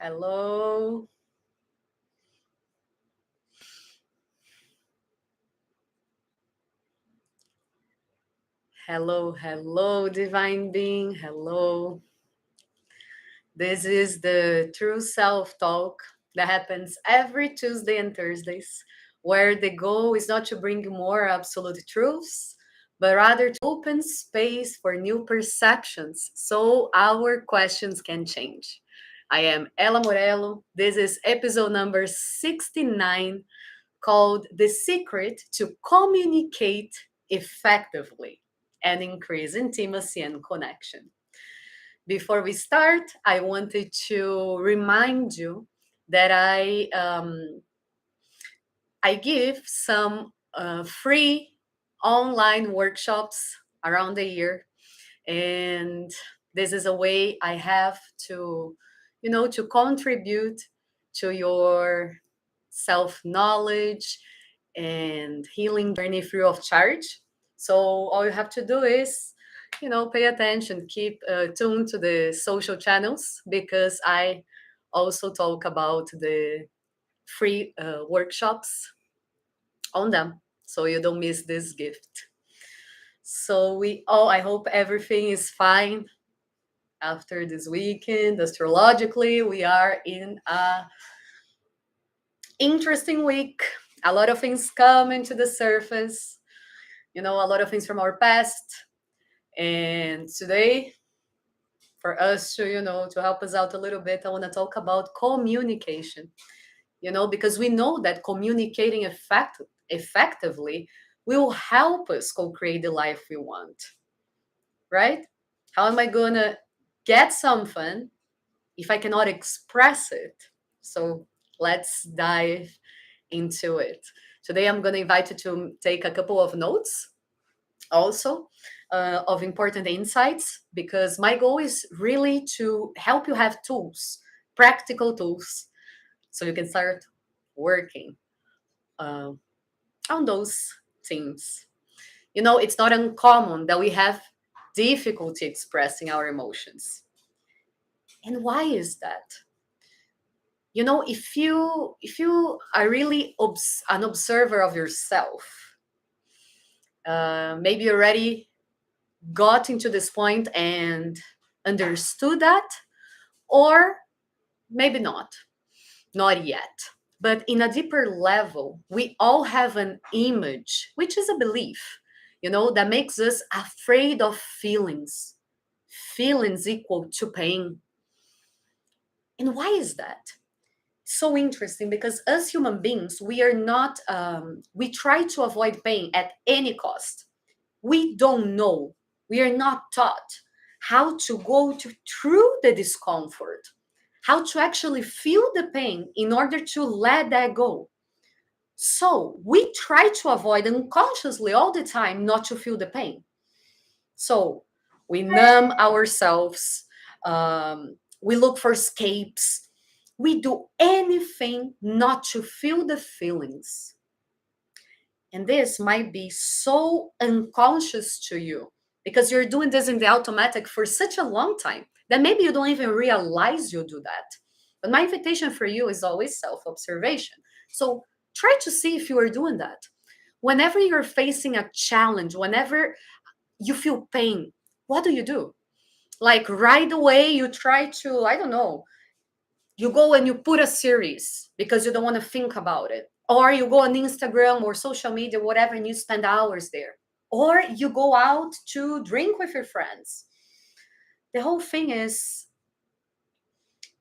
Hello. Hello, divine being. Hello. This is the True Self Talk that happens every Tuesday and Thursdays, where the goal is not to bring more absolute truths, but rather to open space for new perceptions so our questions can change. I am Ella Morello. This is episode number 69, called The Secret to Communicate Effectively and Increase Intimacy and Connection. Before we start, I wanted to remind you that I give some free online workshops around the year, and this is a way I have to, to contribute to your self knowledge and healing journey free of charge. So all you have to do is, pay attention, keep tuned to the social channels because I also talk about the free workshops on them. So you don't miss this gift. So I hope everything is fine after this weekend. Astrologically, we are in a interesting week. A lot of things coming to the surface, a lot of things from our past. And today, for us to, to help us out a little bit, I want to talk about communication, because we know that communicating effectively will help us co-create the life we want, right? How am I going to get something if I cannot express it? So let's dive into it. Today, I'm going to invite you to take a couple of notes also of important insights, because my goal is really to help you have tools, practical tools, so you can start working uh, on those themes. It's not uncommon that we have difficulty expressing our emotions. And why is that? If you are really an observer of yourself, maybe you already got into this point and understood that, or maybe not yet. But in a deeper level, we all have an image, which is a belief, that makes us afraid of feelings. Feelings equal to pain. And why is that? So interesting, because as human beings, we are not, we try to avoid pain at any cost. We don't know, we are not taught how to through the discomfort, how to actually feel the pain in order to let that go. So we try to avoid unconsciously all the time not to feel the pain. So we numb ourselves, we look for escapes, we do anything not to feel the feelings. And this might be so unconscious to you because you're doing this in the automatic for such a long time that maybe you don't even realize you do that. But my invitation for you is always self observation. So try to see if you are doing that. Whenever you're facing a challenge, whenever you feel pain, what do? Like right away, you try to, I don't know, you go and you put a series because you don't want to think about it, or you go on Instagram or social media, whatever, and you spend hours there, or you go out to drink with your friends. The whole thing is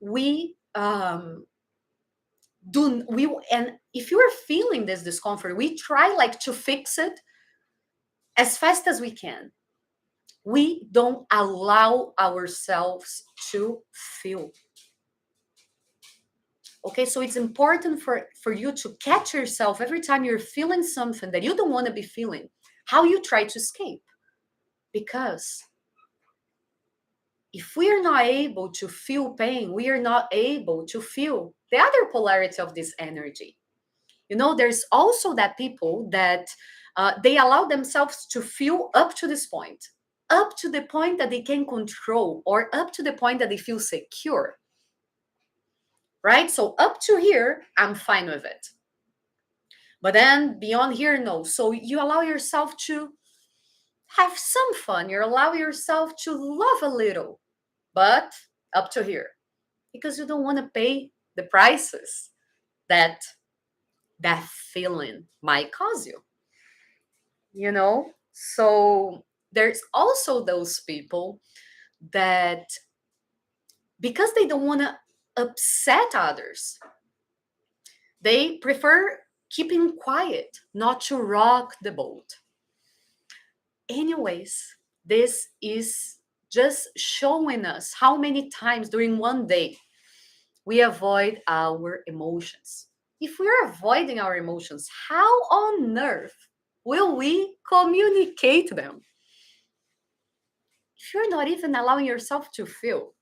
we do we and if you are feeling this discomfort, we try like to fix it as fast as we can. We don't allow ourselves to feel. Okay, so it's important for you to catch yourself every time you're feeling something that you don't want to be feeling, how you try to escape. Because if we are not able to feel pain, we are not able to feel the other polarity of this energy. There's also that people that they allow themselves to feel up to the point that they can control, or up to the point that they feel secure. right? So up to here, I'm fine with it. But then beyond here, no. So you allow yourself to have some fun. You allow yourself to love a little, but up to here, because you don't want to pay the prices that that feeling might cause you, you know? So there's also those people that, because they don't want to upset others, they prefer keeping quiet, not to rock the boat. Anyways, this is just showing us how many times during one day we avoid our emotions. If we're avoiding our emotions, how on earth will we communicate them? If you're not even allowing yourself to feel,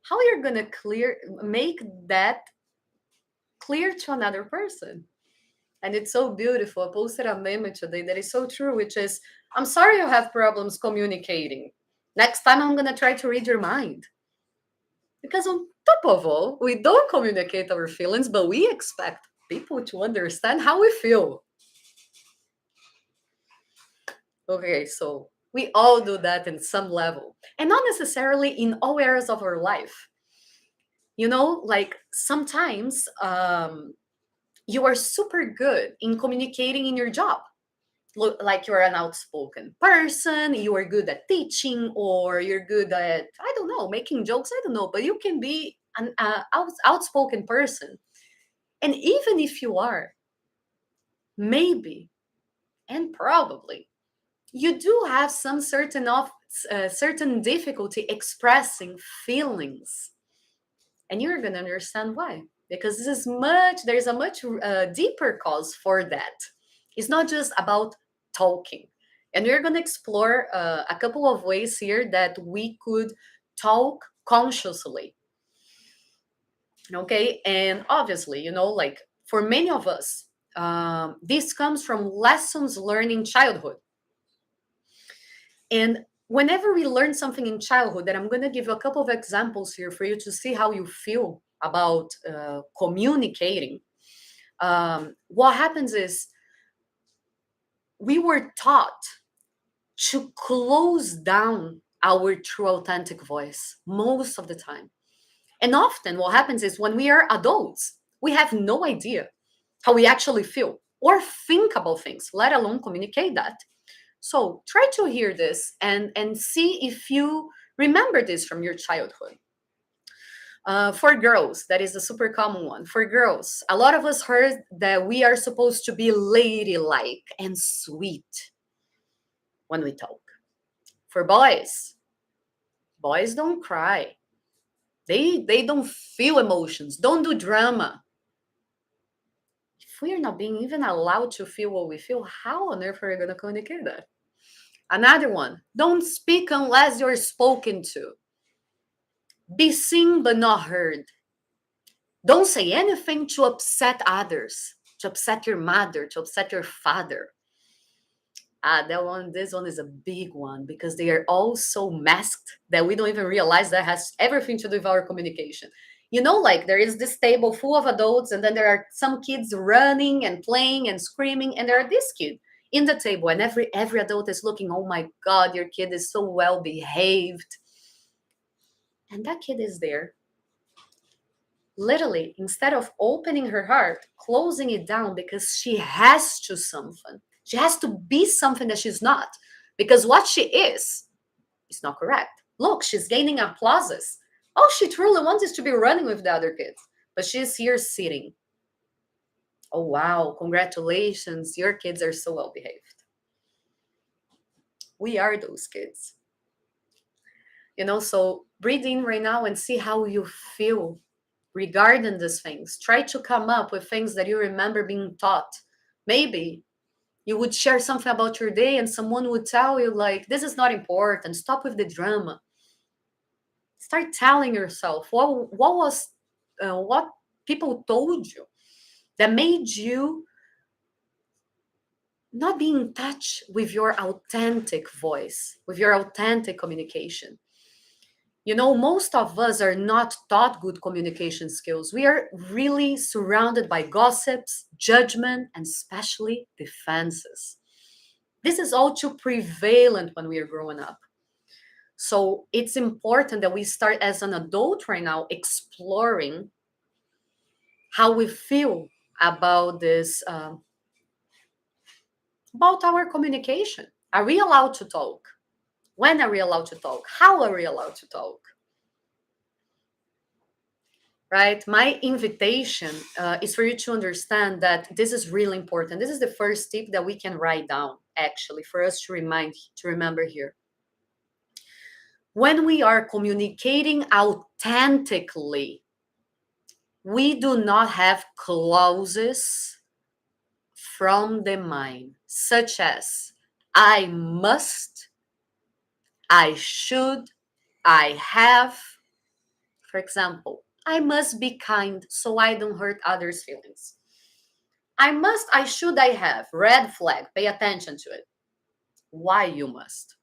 how you're gonna make that clear to another person? And it's so beautiful. I posted a meme today that is so true, which is, I'm sorry you have problems communicating. Next time I'm gonna try to read your mind. Because on top of all, we don't communicate our feelings, but we expect people to understand how we feel. Okay, so we all do that in some level, and not necessarily in all areas of our life. Like sometimes you are super good in communicating in your job. Like you're an outspoken person, you are good at teaching, or you're good at, I don't know, making jokes, I don't know, but you can be an outspoken person. And even if you are, maybe and probably, you do have some certain difficulty expressing feelings, and you're gonna understand why. Because there's a much deeper cause for that. It's not just about talking, and we're gonna explore a couple of ways here that we could talk consciously. Okay, and obviously, like for many of us, this comes from lessons learned in childhood. And whenever we learn something in childhood, and I'm going to give you a couple of examples here for you to see how you feel about communicating. What happens is we were taught to close down our true authentic voice most of the time. And often what happens is when we are adults, we have no idea how we actually feel or think about things, let alone communicate that. So try to hear this and see if you remember this from your childhood. For girls, that is a super common one. For girls, a lot of us heard that we are supposed to be ladylike and sweet when we talk. For boys, boys don't cry. They don't feel emotions, don't do drama. If we are not being even allowed to feel what we feel, how on earth are we going to communicate that? Another one, don't speak unless you're spoken to. Be seen but not heard. Don't say anything to upset others, to upset your mother, to upset your father. This one is a big one because they are all so masked that we don't even realize that has everything to do with our communication. Like there is this table full of adults, and then there are some kids running and playing and screaming, and there are this kid in the table, and every adult is looking, oh my God, your kid is so well behaved. And that kid is there literally, instead of opening her heart, closing it down because she has to something. She has to be something that she's not. Because what she is not correct. Look, she's gaining applauses. All she truly wants is to be running with the other kids. But she's here sitting. Oh wow, congratulations. Your kids are so well behaved. We are those kids. So breathe in right now and see how you feel regarding these things. Try to come up with things that you remember being taught. Maybe you would share something about your day and someone would tell you, like, this is not important. Stop with the drama. Start telling yourself what people told you that made you not be in touch with your authentic voice, with your authentic communication. Most of us are not taught good communication skills. We are really surrounded by gossips, judgment, and especially defenses. This is all too prevalent when we are growing up. So it's important that we start as an adult right now exploring how we feel about this, about our communication. Are we allowed to talk? When are we allowed to talk? How are we allowed to talk? Right? My invitation is for you to understand that this is really important. This is the first tip that we can write down, actually, for us to remember here. When we are communicating authentically, we do not have clauses from the mind, such as I must, I should, I have. For example, I must be kind so I don't hurt others' feelings. I must, I should, I have. Red flag, pay attention to it. Why you must.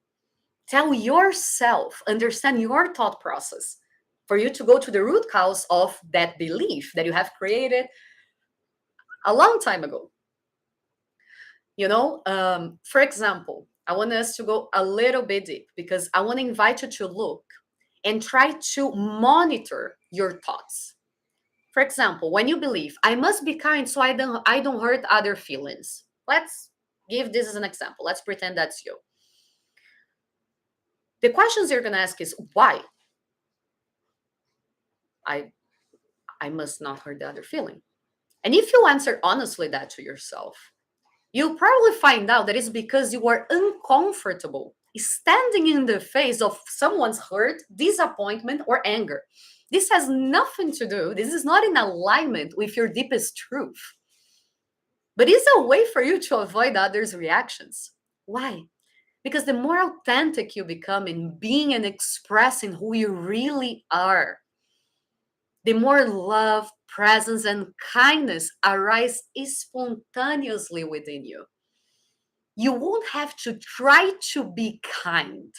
Tell yourself, understand your thought process for you to go to the root cause of that belief that you have created a long time ago. For example, I want us to go a little bit deep because I want to invite you to look and try to monitor your thoughts. For example, when you believe I must be kind so I don't hurt other feelings. Let's give this as an example. Let's pretend that's you. The questions you're going to ask is why I I must not hurt the other feeling. And if you answer honestly that to yourself, you'll probably find out that it's because you are uncomfortable standing in the face of someone's hurt, disappointment, or anger. This has nothing to do, this is not in alignment with your deepest truth, but it's a way for you to avoid others' reactions. Why? Because the more authentic you become in being and expressing who you really are, the more love, presence, and kindness arise spontaneously within you. You won't have to try to be kind.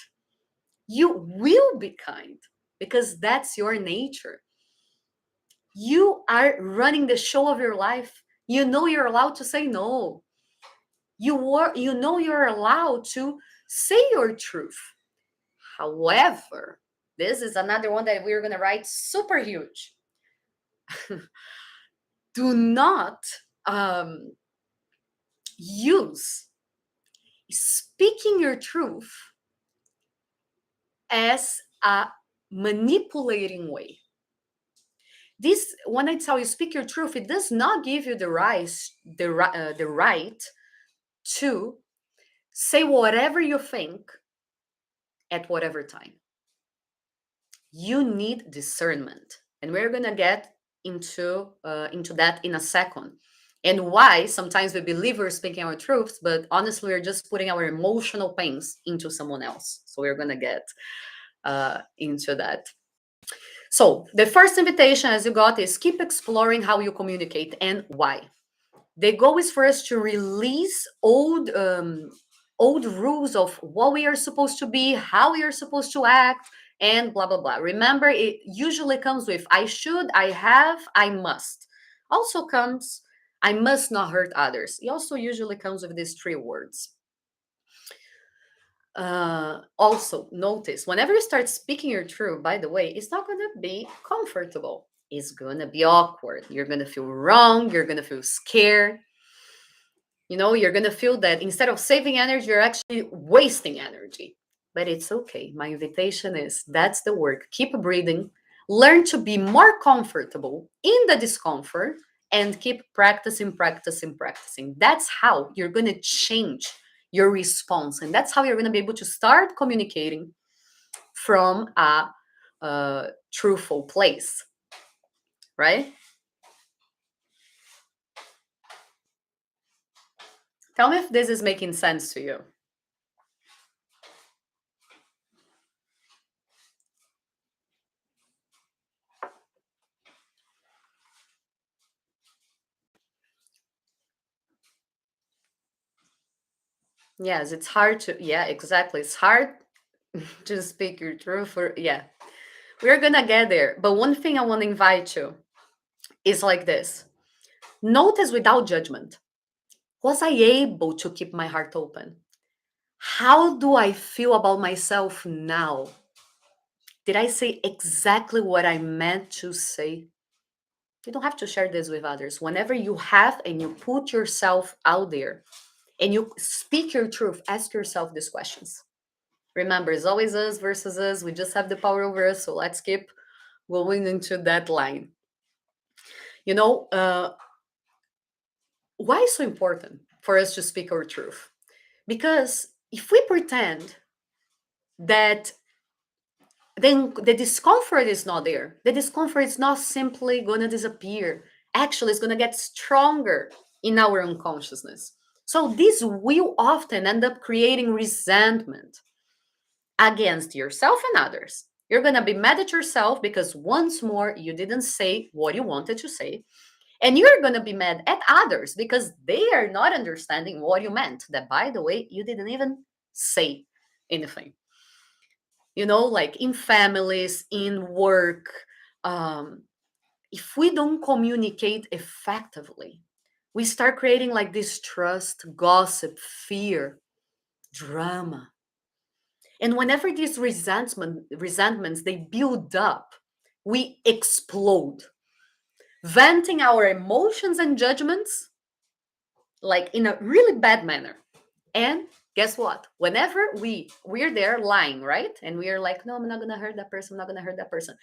You will be kind because that's your nature. You are running the show of your life. You know you're allowed to say no. You know you're allowed to say your truth. However, this is another one that we're going to write super huge. Do not use speaking your truth as a manipulating way. This, when I tell you speak your truth, it does not give you the right to say whatever you think at whatever time. You need discernment, and we're gonna get into that in a second. And why sometimes we believe we're speaking our truths, but honestly, we're just putting our emotional pains into someone else. So we're gonna get into that. So the first invitation, as you got, is keep exploring how you communicate and why. The goal is for us to release old rules of what we are supposed to be, how we are supposed to act, and blah blah blah. Remember, it usually comes with I should, I have, I must. Also comes I must not hurt others. It also usually comes with these three words. Also, notice whenever you start speaking your truth, by the way, it's not going to be comfortable. It's going to be awkward. You're going to feel wrong. You're going to feel scared. You're going to feel that instead of saving energy, you're actually wasting energy. But it's okay. My invitation is that's the work. Keep breathing. Learn to be more comfortable in the discomfort and keep practicing, practicing, practicing. That's how you're going to change your response. And that's how you're going to be able to start communicating from a truthful place, right? Tell me if this is making sense to you. Yes, it's hard to, yeah, exactly. It's hard to speak your truth, yeah. We're gonna get there. But one thing I want to invite you is like this. Notice without judgment. Was I able to keep my heart open? How do I feel about myself now? Did I say exactly what I meant to say? You don't have to share this with others. Whenever you have and you put yourself out there and you speak your truth, ask yourself these questions. Remember, it's always us versus us. We just have the power over us. So let's keep going into that line. You know, why is so important for us to speak our truth? Because if we pretend that then the discomfort is not there, the discomfort is not simply going to disappear. Actually, it's going to get stronger in our unconsciousness. So this will often end up creating resentment against yourself and others. You're going to be mad at yourself because once more you didn't say what you wanted to say. And you're going to be mad at others because they are not understanding what you meant. That, by the way, you didn't even say anything. You know, like in families, in work, um, if we don't communicate effectively, we start creating like distrust, gossip, fear, drama. And whenever these resentments they build up, we explode, venting our emotions and judgments like in a really bad manner. And guess what? Whenever we're there lying, right? And we are like, no, I'm not gonna hurt that person, I'm not gonna hurt that person.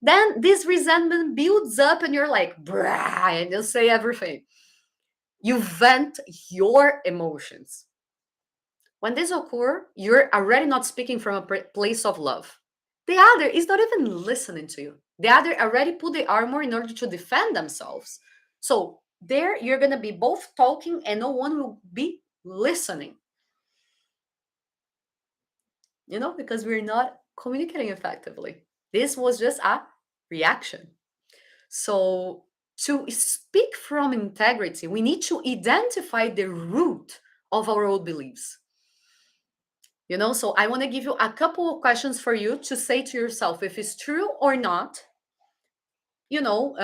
Then this resentment builds up and you're like, brah, and you say everything. You vent your emotions. When this occur, you're already not speaking from a place of love. The other is not even listening to you. The other already put the armor in order to defend themselves. So there you're gonna be both talking and no one will be listening. You know, because we're not communicating effectively. This was just a reaction. So to speak from integrity, we need to identify the root of our old beliefs. You know, so I want to give you a couple of questions for you to say to yourself if it's true or not, you know,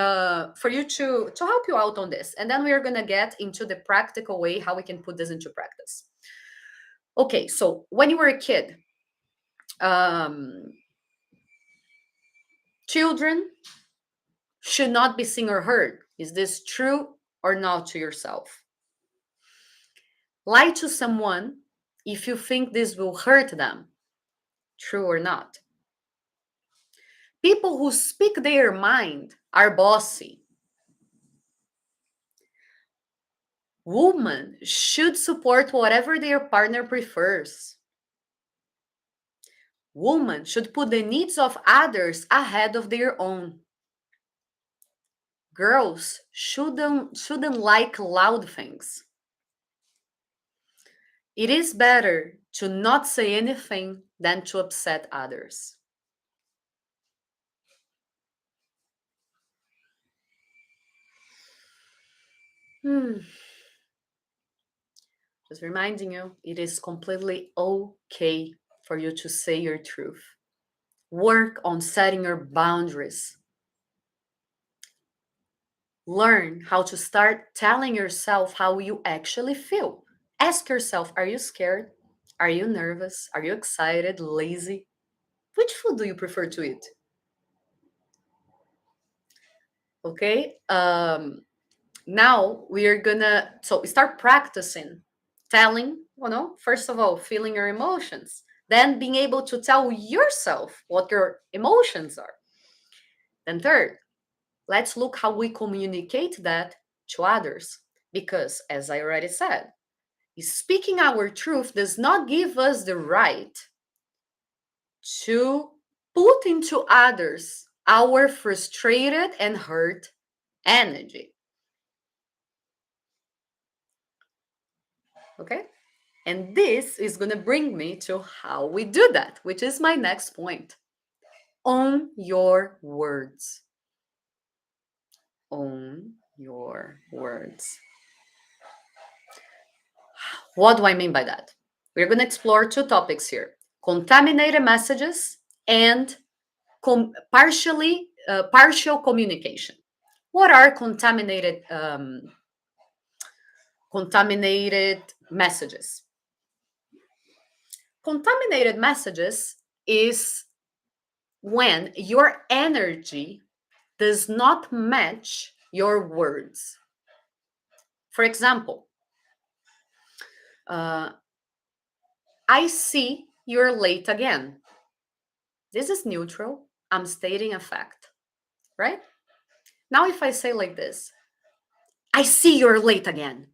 for you to help you out on this. And then we are going to get into the practical way how we can put this into practice. Okay, so when you were a kid, um, children should not be seen or heard. Is this true or not to yourself? Lie to someone if you think this will hurt them. True or not? People who speak their mind are bossy. Women should support whatever their partner prefers. Women should put the needs of others ahead of their own. Girls shouldn't like loud things. It is better to not say anything than to upset others. Hmm. Just reminding you, it is completely okay for you to say your truth. Work on setting your boundaries. Learn how to start telling yourself how you actually feel. Ask yourself, are you scared? Are you nervous? Are you excited, lazy? Which food do you prefer to eat? Okay. Now we are gonna so start practicing telling, you know, first of all, feeling your emotions, then being able to tell yourself what your emotions are. Then third, let's look how we communicate that to others. Because as I already said, speaking our truth does not give us the right to put into others our frustrated and hurt energy. Okay? And this is going to bring me to how we do that, which is my next point. Own your words. Own your words. What do I mean by that? We're going to explore two topics here: contaminated messages and partial communication. What are contaminated messages? Contaminated messages is when your energy does not match your words. For example, uh, I see you're late again. This is neutral. I'm stating a fact, right? Now, if I say like this, I see you're late again.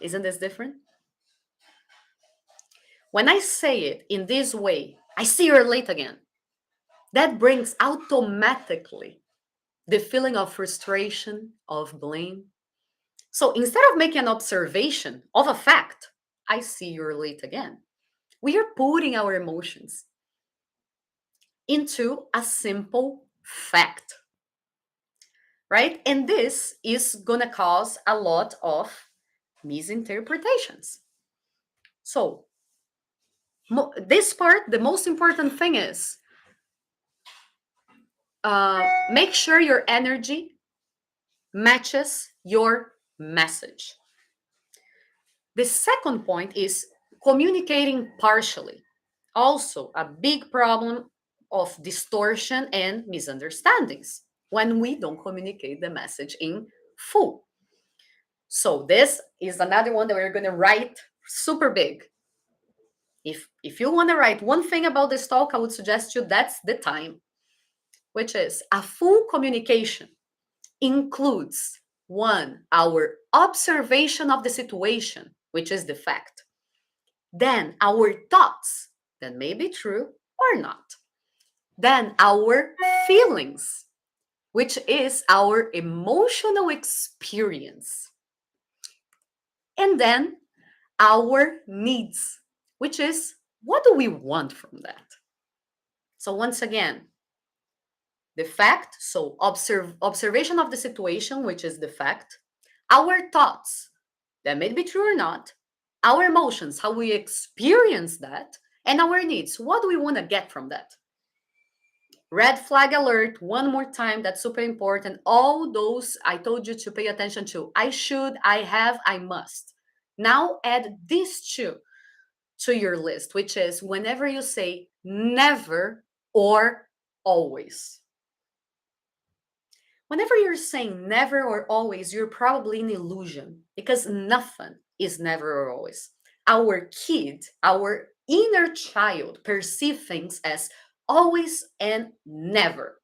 Isn't this different? When I say it in this way, I see you're late again, that brings automatically the feeling of frustration, of blame. So instead of making an observation of a fact, I see you're late again, we are putting our emotions into a simple fact, right? And this is going to cause a lot of misinterpretations. So, this part, the most important thing is make sure your energy matches your message. The second point is communicating partially. Also, a big problem of distortion and misunderstandings when we don't communicate the message in full. So, this is another one that we're going to write super big. If you want to write one thing about this talk, I would suggest you that's the time, which is a full communication includes one, our observation of the situation, which is the fact, then our thoughts that may be true or not, then our feelings, which is our emotional experience, and then our needs, which is what do we want from that. So once again, the fact, so observation of the situation, which is the fact, our thoughts that may be true or not, our emotions, how we experience that, and our needs, what do we want to get from that. Red flag alert, one more time, that's super important. All those I told you to pay attention to, I should, I have, I must. Now add these two to your list, which is whenever you say never or always. Whenever you're saying never or always, you're probably in illusion because nothing is never or always. Our kid, our inner child, perceive things as always and never.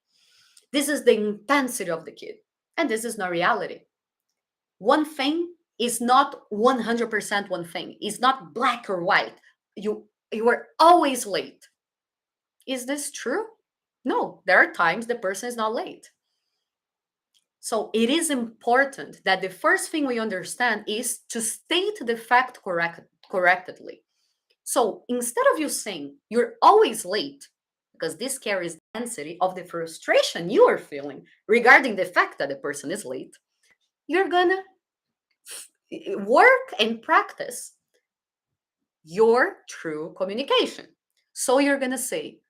This is the intensity of the kid, and this is not reality. One thing is not 100% one thing. It's not black or white. You are always late. Is this true? No, there are times the person is not late. So it is important that the first thing we understand is to state the fact correctly. So instead of you saying you're always late, because this carries the density of the frustration you are feeling regarding the fact that the person is late, you're gonna work and practice your true communication. So you're gonna say,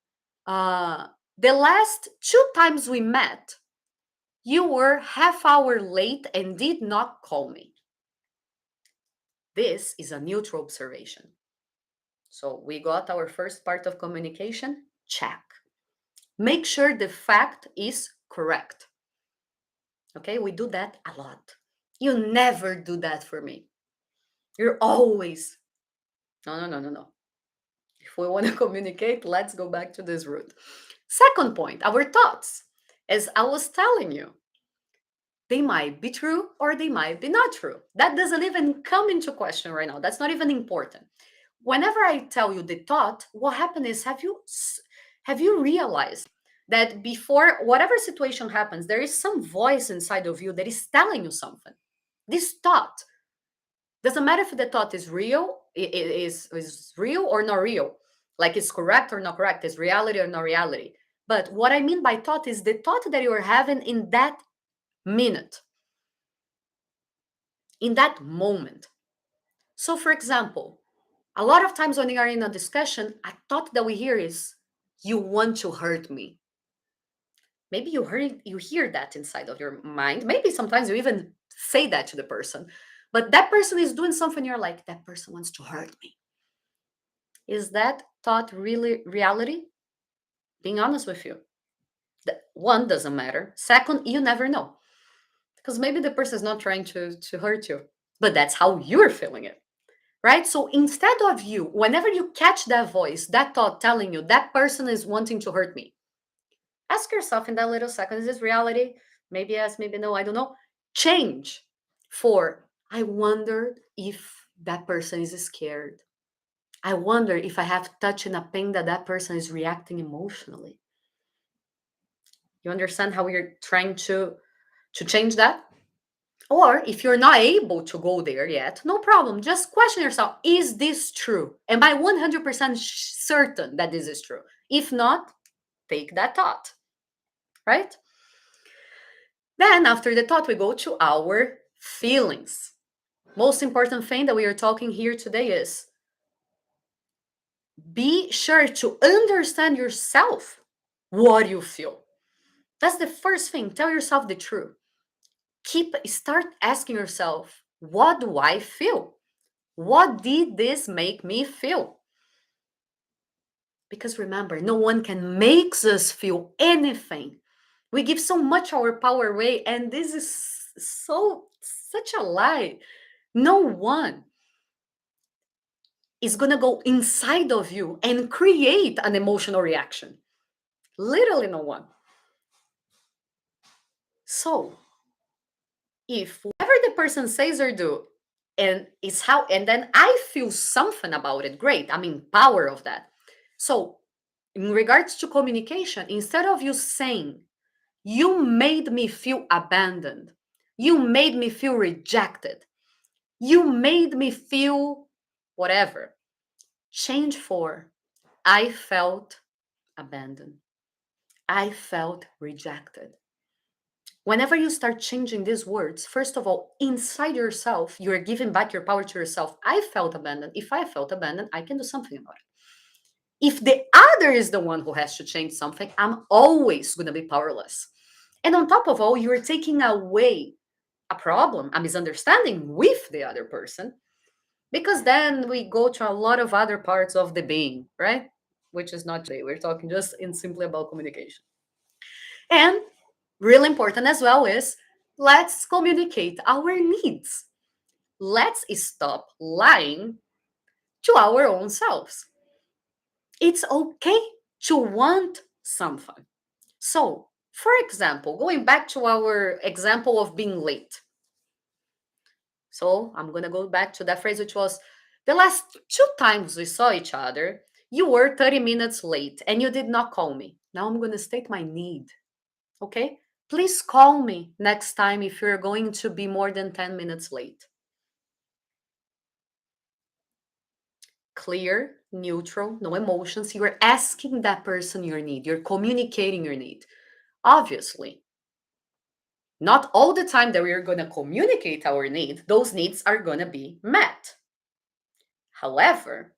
the last two times we met, you were half hour late and did not call me. This is a neutral observation. So we got our first part of communication, check. Make sure the fact is correct. Okay, we do that a lot. You never do that for me. You're always, no, no, no, no, no. If we want to communicate, let's go back to this root. Second point, our thoughts. As I was telling you, they might be true or they might be not true. That doesn't even come into question right now. That's not even important. Whenever I tell you the thought, what happened is have you realized that before whatever situation happens, there is some voice inside of you that is telling you something. This thought doesn't matter if the thought is real, is real or not real, like it's correct or not correct, is reality or not reality. But what I mean by thought is the thought that you are having in that minute, in that moment. So, for example, A lot of times when we are in a discussion, a thought that we hear is, you want to hurt me. Maybe you hear that inside of your mind. Maybe sometimes you even say that to the person. But that person is doing something, you're like, that person wants to hurt me. Is that thought really reality? Being honest with you. One, doesn't matter. Second, you never know. Because maybe the person is not trying to hurt you, but that's how you're feeling it. Right? So instead of you, whenever you catch that voice, that thought telling you that person is wanting to hurt me, ask yourself in that little second, is this reality? Maybe yes, maybe no, I don't know. Change for, I wonder if that person is scared. I wonder if I have touched in a pain that that person is reacting emotionally. You understand how we're trying to change that? Or if you're not able to go there yet, no problem. Just question yourself, is this true? Am I 100% certain that this is true? If not, take that thought, right? Then after the thought, we go to our feelings. Most important thing that we are talking here today is be sure to understand yourself, what you feel. That's the first thing. Tell yourself the truth. Start asking yourself, what do I feel? What did this make me feel? Because remember, no one can make us feel anything. We give so much our power away, and this is such a lie. No one is gonna go inside of you and create an emotional reaction. Literally no one. So if whatever the person says or do, and it's how, and then I feel something about it, great. I'm in power of that. So in regards to communication, instead of you saying, you made me feel abandoned, you made me feel rejected, you made me feel whatever, change for, I felt abandoned, I felt rejected. Whenever you start changing these words, first of all, inside yourself, you are giving back your power to yourself. I felt abandoned. If I felt abandoned, I can do something about it. If the other is the one who has to change something, I'm always going to be powerless. And on top of all, you're taking away a problem, a misunderstanding with the other person, because then we go to a lot of other parts of the being, right? Which is not today. We're talking just in simply about communication. And really important as well is, let's communicate our needs. Let's stop lying to our own selves. It's okay to want something. So, for example, going back to our example of being late. So, I'm going to go back to that phrase, which was, the last two times we saw each other, you were 30 minutes late and you did not call me. Now I'm going to state my need. Okay? Please call me next time if you're going to be more than 10 minutes late. Clear, neutral, no emotions. You're asking that person your need. You're communicating your need. Obviously, not all the time that we are going to communicate our need, those needs are going to be met. However,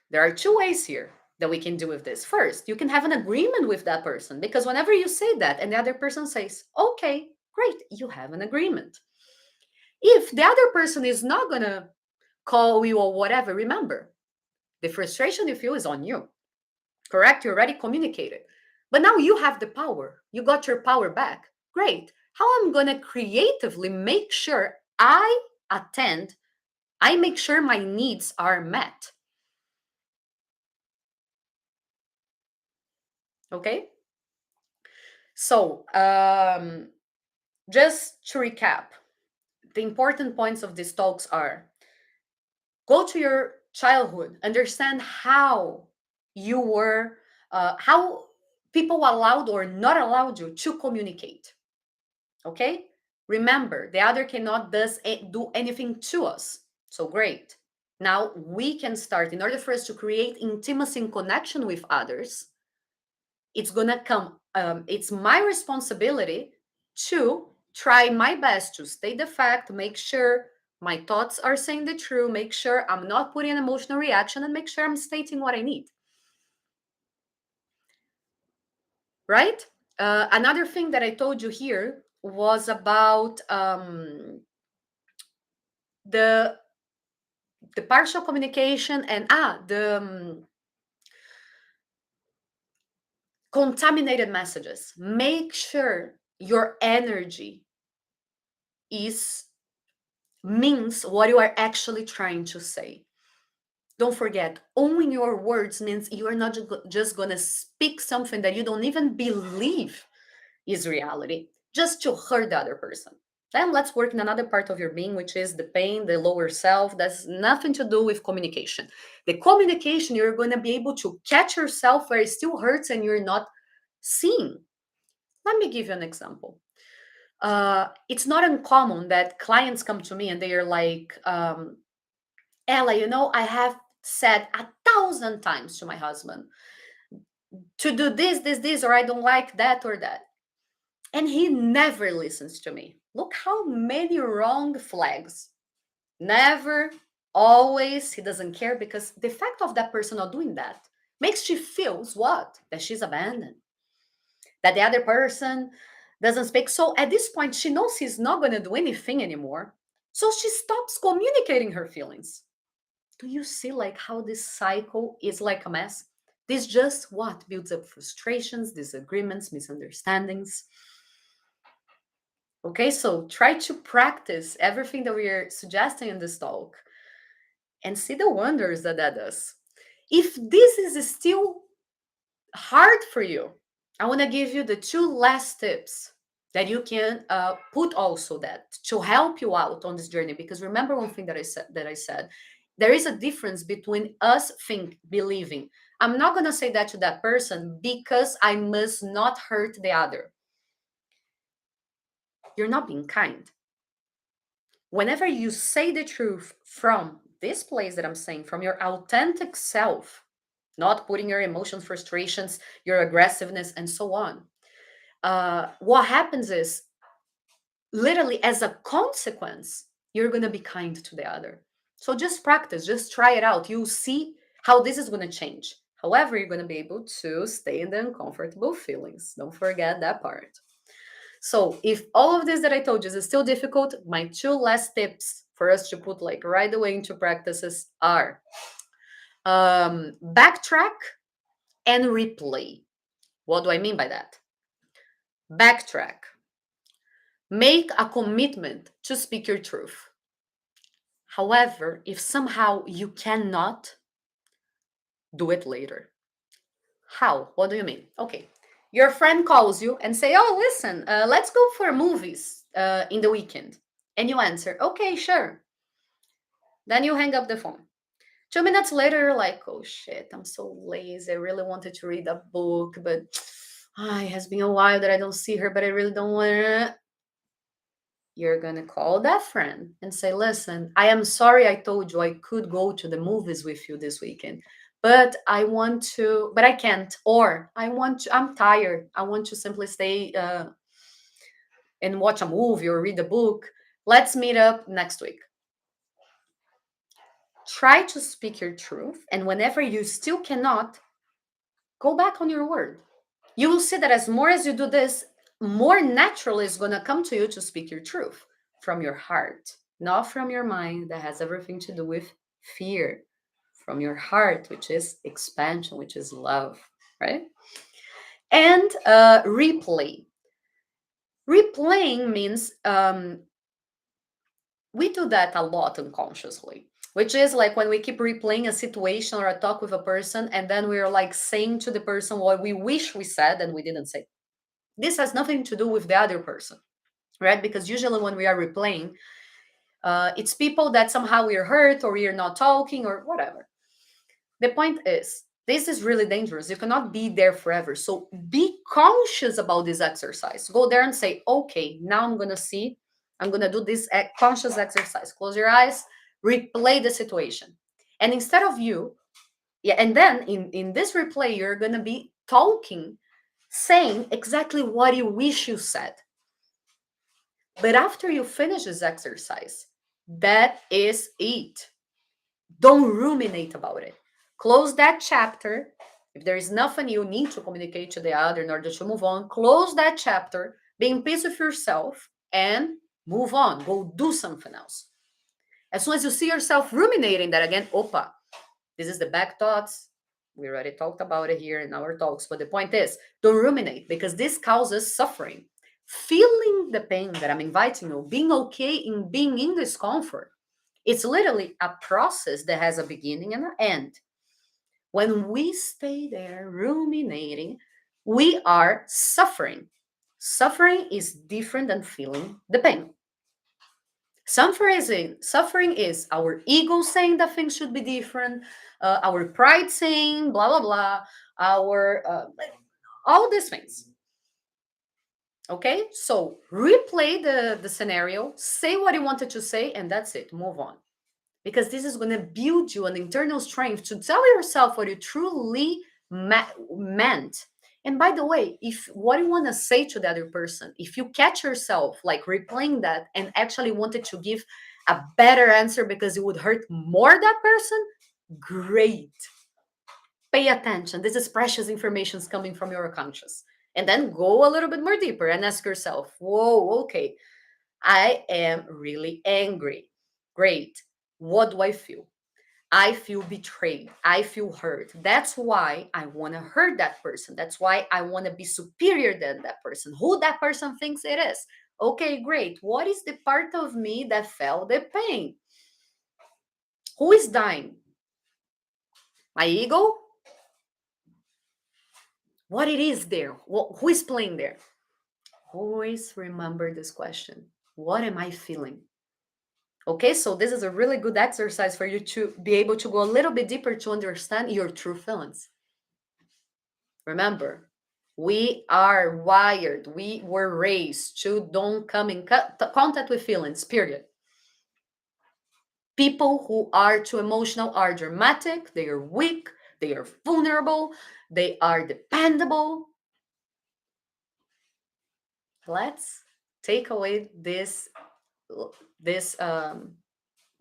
there are two ways here that we can do with this. First, you can have an agreement with that person, because whenever you say that and the other person says, okay, great, you have an agreement. If the other person is not going to call you or whatever, remember, the frustration you feel is on you. Correct? You already communicated. But now you have the power. You got your power back. Great. How I'm going to creatively make sure I make sure my needs are met. Okay? So, just to recap, the important points of these talks are, go to your childhood, understand how you were, how people allowed or not allowed you to communicate. Okay? Remember, the other cannot do anything to us. So great. Now we can start, in order for us to create intimacy and connection with others, it's gonna come, it's my responsibility to try my best to state the fact, make sure My thoughts are saying the truth. Make sure I'm not putting an emotional reaction and make sure I'm stating what I need. Right? Another thing that I told you here was about the partial communication and the contaminated messages. Make sure your energy is means what you are actually trying to say. Don't forget, owning your words means you are not just going to speak something that you don't even believe is reality just to hurt the other person. Then let's work in another part of your being, which is the pain, the lower self. That's nothing to do with communication. The communication, you're going to be able to catch yourself where it still hurts and you're not seeing. Let me give you an example. It's not uncommon that clients come to me and they are like, Ella, I have said 1,000 times to my husband to do this, or I don't like that or that. And he never listens to me. Look how many wrong flags. Never, always, he doesn't care because the fact of that person not doing that makes she feels what? That she's abandoned. That the other person doesn't speak. So at this point, she knows he's not going to do anything anymore. So she stops communicating her feelings. Do you see like how this cycle is like a mess? This just what builds up frustrations, disagreements, misunderstandings. Okay, so try to practice everything that we are suggesting in this talk and see the wonders that that does. If this is still hard for you, I want to give you the two last tips that you can put also that to help you out on this journey. Because remember one thing that I said, there is a difference between us believing. I'm not going to say that to that person because I must not hurt the other. You're not being kind. Whenever you say the truth from this place that I'm saying, from your authentic self, not putting your emotions, frustrations, your aggressiveness, and so on, what happens is literally as a consequence, you're going to be kind to the other. So just practice, just try it out. You'll see how this is going to change. However, you're going to be able to stay in the uncomfortable feelings. Don't forget that part. So if all of this that I told you is still difficult, my two last tips for us to put like right away into practices are backtrack and replay. What do I mean by that? Backtrack. Make a commitment to speak your truth. However, if somehow you cannot, do it later. How? What do you mean? Okay. Your friend calls you and say, "Oh, listen, let's go for movies in the weekend." And you answer, "Okay, sure." Then you hang up the phone. 2 minutes later, you're like, "Oh shit, I'm so lazy. I really wanted to read a book, but it has been a while that I don't see her, but I really don't want to." You're going to call that friend and say, "Listen, I am sorry I told you I could go to the movies with you this weekend, but I want to, but I can't. Or I'm tired. I want to simply stay and watch a movie or read a book. Let's meet up next week." Try to speak your truth. And whenever you still cannot, go back on your word. You will see that as more as you do this, more naturally it's going to come to you to speak your truth from your heart, not from your mind that has everything to do with fear, from your heart, which is expansion, which is love, right? And replay. Replaying means we do that a lot unconsciously, which is like when we keep replaying a situation or a talk with a person, and then we're like saying to the person what we wish we said and we didn't say. This has nothing to do with the other person, right? Because usually when we are replaying, it's people that somehow we're hurt or we're not talking or whatever. The point is, this is really dangerous. You cannot be there forever. So be conscious about this exercise. Go there and say, "Okay, now I'm going to see, I'm going to do this conscious exercise." Close your eyes, replay the situation. And instead of you, yeah, and then in this replay, you're going to be talking, saying exactly what you wish you said. But after you finish this exercise, That is it. Don't ruminate about it. Close that chapter. If there is nothing you need to communicate to the other in order to move on, close that chapter, be in peace with yourself, and move on. Go do something else. As soon as you see yourself ruminating that again, opa, this is the back thoughts. We already talked about it here in our talks, but the point is, don't ruminate because this causes suffering. Feeling the pain that I'm inviting you, being okay in being in discomfort, it's literally a process that has a beginning and an end. When we stay there ruminating, we are suffering. Suffering is different than feeling the pain. Suffering is our ego saying that things should be different, our pride saying blah blah blah, our all these things. Okay, so replay the scenario, say what you wanted to say, and that's it. Move on, because this is going to build you an internal strength to tell yourself what you truly meant. And by the way, if what you want to say to the other person, if you catch yourself like replaying that and actually wanted to give a better answer because it would hurt more that person, great. Pay attention. This is precious information coming from your conscious. And then go a little bit more deeper and ask yourself, whoa, okay, I am really angry. Great. What do I feel? I feel betrayed. I feel hurt. That's why I want to hurt that person. That's why I want to be superior than that person. Who that person thinks it is. Okay, great. What is the part of me that felt the pain? Who is dying? My ego? What it is there? Who is playing there? Always remember this question. What am I feeling? Okay, so this is a really good exercise for you to be able to go a little bit deeper to understand your true feelings. Remember, we are wired, we were raised to don't come in contact with feelings, period. People who are too emotional are dramatic, they are weak, they are vulnerable, they are dependable. Let's take away this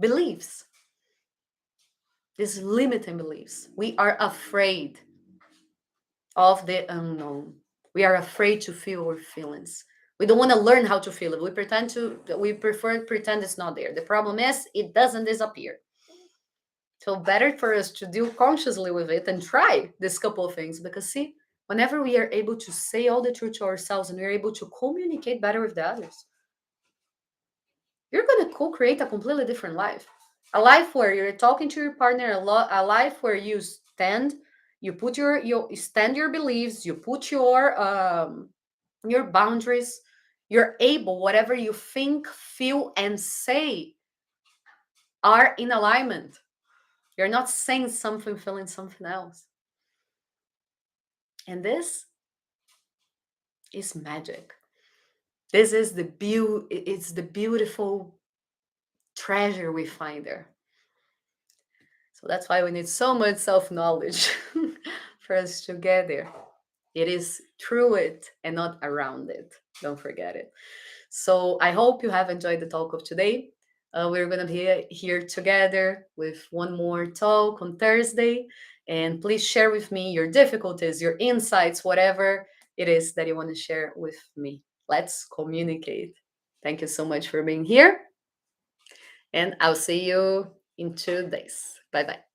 beliefs, these limiting beliefs. We are afraid of the unknown. We are afraid to feel our feelings. We don't want to learn how to feel it. We prefer to pretend it's not there. The problem is it doesn't disappear. So better for us to deal consciously with it and try this couple of things, because see, whenever we are able to say all the truth to ourselves and we're able to communicate better with the others, you're going to co-create a completely different life. A life where you're talking to your partner, a life where you put you stand your beliefs, you put your boundaries, you're able, whatever you think, feel, and say are in alignment. You're not saying something, feeling something else. And this is magic. This is it's the beautiful treasure we find there. So that's why we need so much self-knowledge for us to get there. It is through it and not around it. Don't forget it. So I hope you have enjoyed the talk of today. We're going to be here together with one more talk on Thursday. And please share with me your difficulties, your insights, whatever it is that you want to share with me. Let's communicate. Thank you so much for being here. And I'll see you in 2 days. Bye bye.